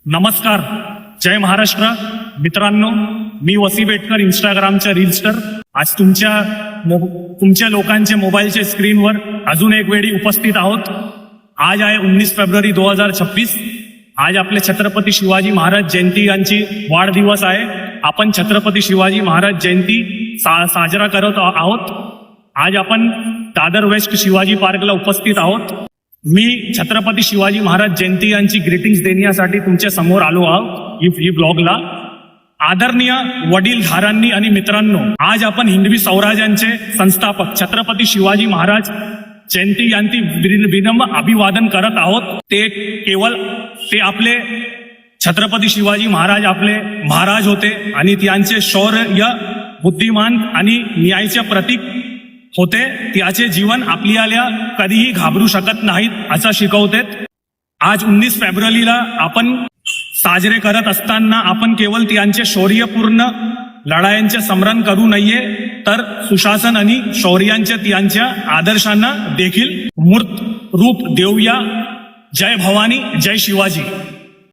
नमस्कार, जय महाराष्ट्र मित्रांनो. मी वसी बेटकर, इंस्टाग्रामच्या रील्सटर. आज तुमच्या लोकांच्या मोबाईलच्या स्क्रीनवर अजून एक वेळी उपस्थित आहोत. आज आहे 19 फेब्रुवारी 2026. आज आपले छत्रपती शिवाजी महाराज जयंती यांची वाढदिवस आहे. आपण छत्रपती शिवाजी महाराज जयंती साजरा करत आहोत. आज आपण दादर वेस्ट शिवाजी पार्कला उपस्थित आहोत. मी छत्रपती शिवाजी महाराज जयंती यांची ग्रीटिंग्स देण्यासाठी तुमच्या समोर आलो आहोत ही ब्लॉगला. आदरणीय वडीलधारांनी आणि मित्रांनो, आज आपण हिंदवी स्वराज्याचे संस्थापक छत्रपती शिवाजी महाराज जयंती यांची विनम्र अभिवादन करत आहोत. ते आपले छत्रपती शिवाजी महाराज आपले महाराज होते आणि त्यांचे शौर्य, बुद्धिमान आणि न्यायाचे प्रतीक होते. त्याचे जीवन आपल्याला कधीही घाबरू शकत नाहीत असं शिकवते. आज 19 फेब्रुवारीला आपण साजरे करत असताना आपण केवळ त्यांचे शौर्यपूर्ण लढायांचे स्मरण करू नये, तर सुशासन आणि शौर्यांच्या त्यांच्या आदर्शांना देखील मूर्त रूप देऊया. जय भवानी, जय शिवाजी.